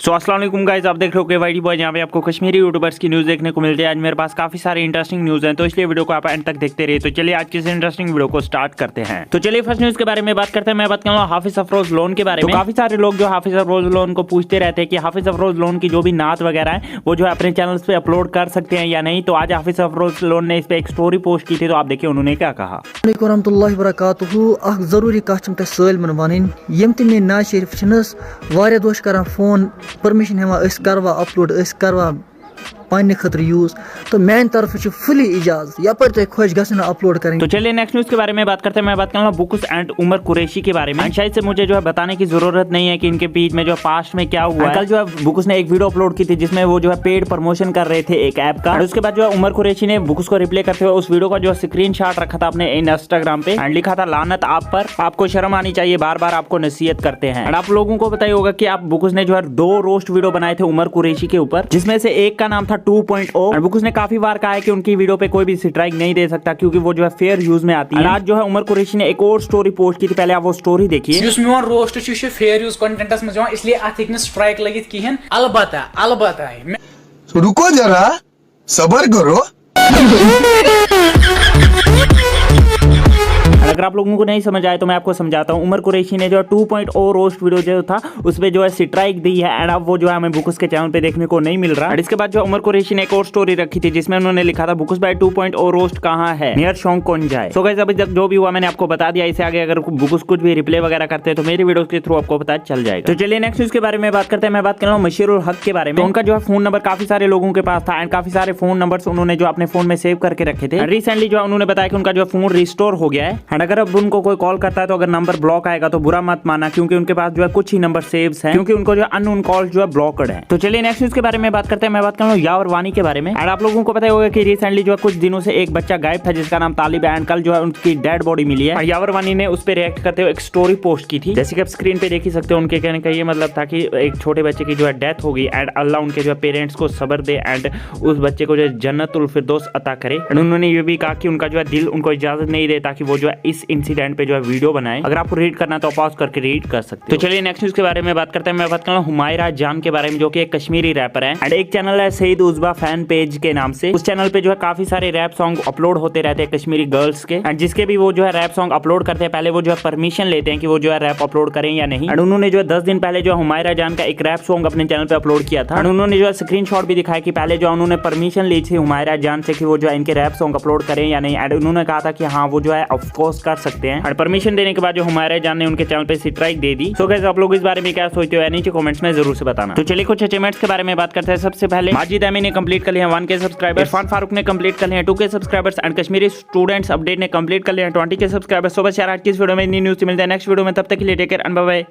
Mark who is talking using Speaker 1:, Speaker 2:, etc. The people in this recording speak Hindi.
Speaker 1: सो अस्सलाम वालेकुम गाइस, आप देख रहे हो के वाईडी बॉय, जहाँ पे आपको कश्मीरी यूट्यूबर्स की न्यूज़ देखने को मिलती है। आज मेरे पास काफी सारी इंटरेस्टिंग न्यूज़ हैं, तो इसलिए वीडियो को आप एंड तक देखते रहिए। तो चलिए आज की इस इंटरेस्टिंग वीडियो को स्टार्ट करते हैं। तो चलिए फर्स्ट न्यूज़ के बारे में बात करते हैं। मैं बात करूँगा हाफिज अफरोज लोन के बारे में। काफी सारे लोग जो हाफिज अफरोज लोन को पूछते रहते हैं कि हाफिज अफरोज लोन की जो भी नात वगैरह है वो जो है अपने चैनल पे अपलोड कर सकते हैं या नहीं। तो आज हाफिज अफरोज लोन ने इस पे एक स्टोरी पोस्ट की थी, तो आप देखिए उन्होंने क्या कहा।
Speaker 2: वरहमतुल्लाहि वबरकातुहू अख जरूरी कथ तुम सालमन वन यम ते मे नाज शरीफ छनस वारिया दोश करान फोन परमिशन हेवा करवा अपलोड करवा पानी खतर यूज, तो मैन तरफ फुली इजाजत यपर तो खुश गसन अपलोड करेंगे।
Speaker 1: तो चलिए नेक्स्ट न्यूज के बारे में बात करते हैं। मैं बात करूंगा बुकुस एंड उमर कुरैशी के बारे में। शायद से मुझे जो है बताने की जरूरत नहीं है कि इनके बीच में जो पास्ट में क्या हुआ है। कल जो है बुकुस ने एक वीडियो अपलोड की थी जिसमें वो जो है पेड प्रमोशन कर रहे थे एक ऐप का, और उसके बाद जो है उमर कुरैशी ने बुकुस को रिप्लाई करते हुए उस वीडियो का जो स्क्रीनशॉट रखा था अपने इंस्टाग्राम पे एंड लिखा था लानत आप पर, आपको शर्म आनी चाहिए, बार बार आपको नसीहत करते हैं। और आप लोगों को बताइए होगा कि आप बुकुस ने जो है 2 रोस्ट वीडियो बनाए थे उमर कुरैशी के ऊपर, जिसमें से एक का नाम था 2.0। बुकुस ने काफी बार कहा है कि उनकी वीडियो पे कोई भी स्ट्राइक नहीं दे सकता क्योंकि वो जो है फेयर यूज में आती है। आज जो है उमर कुरैशी ने एक और स्टोरी पोस्ट की थी, पहले आप वो स्टोरी देखिए।
Speaker 3: Use main roast fair use contents में इसलिए अत हेक स्ट्राइक लगित किहन। अलबत्ता
Speaker 4: रुको जरा सबर करो।
Speaker 1: अगर आप लोगों को नहीं समझ आए तो मैं आपको समझाता हूँ। उमर कुरैशी ने जो 2.0 रोस्ट वीडियो जो था उसपे जो है स्ट्राइक दी है एंड अब वो जो है हमें बुकुस के चैनल पे देखने को नहीं मिल रहा। और इसके बाद जो उमर कुरैशी ने एक और स्टोरी रखी थी जिसमें उन्होंने लिखा था बुकुस भाई 2.0 रोस्ट कहाँ है, नियर शौक कौन जाए। सो गाइस अभी तक जो भी हुआ मैंने आपको बता दिया। इससे आगे अगर बुकुस कुछ भी रिप्लाई वगैरह करते हैं तो मेरी वीडियो के थ्रू आपको पता चल जाएगा। तो चलिए नेक्स्ट न्यूज के बारे में बात करते हैं। मैं बात कर रहा हूँ मशीरुल हक के बारे में। उनका जो है फोन नंबर काफी सारे लोगों के पास था एंड काफी सारे फोन नंबर उन्होंने जो अपने फोन में सेव करके रखे थे। रिसेंटली जो उन्होंने बताया कि उनका जो फोन रिस्टोर हो गया है एंड अगर अब उनको कोई कॉल करता है तो अगर नंबर ब्लॉक आएगा तो बुरा मत माना क्योंकि उनके पास जो है कुछ ही नंबर सेव्स हैं, क्योंकि उनको जो अननोन कॉल जो है ब्लॉक्ड है। तो चलिए नेक्स्ट न्यूज के बारे में बात करते हैं। मैं बात कर रहा हूँ यावर वानी के बारे में। और आप लोगों को पता होगा कि रिसेंटली जो है कुछ दिनों से एक बच्चा गायब था जिसका नाम तालिब है एंड कल जो है उनकी डेड बॉडी मिली है। यावर वानी ने उस पर रिएक्ट करते हुए एक स्टोरी पोस्ट की थी, जैसे कि आप स्क्रीन पे देख ही सकते हो। उनके कहने का ये मतलब था कि एक छोटे बच्चे की जो है डेथ होगी एंड अल्लाह उनके जो है पेरेंट्स को सब्र दे एंड उस बच्चे को जो है जन्नतुल फिरदौस अता करे। एंड उन्होंने ये भी कहा कि उनका जो है दिल उनको इजाजत नहीं देता कि वो जो है इस इंसिडेंट पे जो है वीडियो बनाए। अगर आपको रीड करना तो पॉज करके रीड कर सकते हो। तो चलिए नेक्स्ट न्यूज के बारे में बात करते हैं। मैं बात कर रहा हूँ हुमायरा जान के बारे में, जो कि एक कश्मीरी रैपर है एंड एक चैनल है सईद उजबा फैन पेज के नाम से। उस चैनल पे जो है काफी सारे रैप सॉन्ग अपलोड होते रहते हैं कश्मीरी गर्ल्स के एंड जिसके भी वो जो है रैप सॉन्ग अपलोड करते हैं पहले वो जो है परमिशन लेते हैं कि वो जो है रैप अपलोड करें या नहीं। एंड उन्होंने जो है 10 दिन पहले जो हुमायरा जान का एक रैप सॉन्ग अपने चैनल पे अपलोड किया था एंड उन्होंने जो है स्क्रीनशॉट भी दिखाया कि पहले जो उन्होंने परमिशन ली थी हुमायरा जान से कि वो जो है इनके रैप सॉन्ग अपलोड करें या नहीं। एंड उन्होंने कहा था कि हाँ वो जो है ऑफकोर्स कर सकते हैं। और परमिशन देने के बाद जो हुमायरा जान ने उनके चैनल पे स्ट्राइक दे दी। सो गाइस आप लोग इस बारे में क्या सोचते हो नीचे कमेंट्स में जरूर से बताना। तो चलिए कुछ अचीवमेंट्स के बारे में बात करते हैं। सबसे पहले माजिद अमीन ने कंप्लीट कर लिया 1K सब्सक्राइबर्स, इरफान फारूक ने कंप्लीट कर लिया 2K subscribers and Kashmiri students update ने कंप्लीट कर लिया 20K सब्सक्राइबर्स। सो बस यार आज की इस वीडियो में इतनी न्यूज़ मिलते हैं नेक्स्ट वीडियो में, तब तक के लिए take care and bye bye.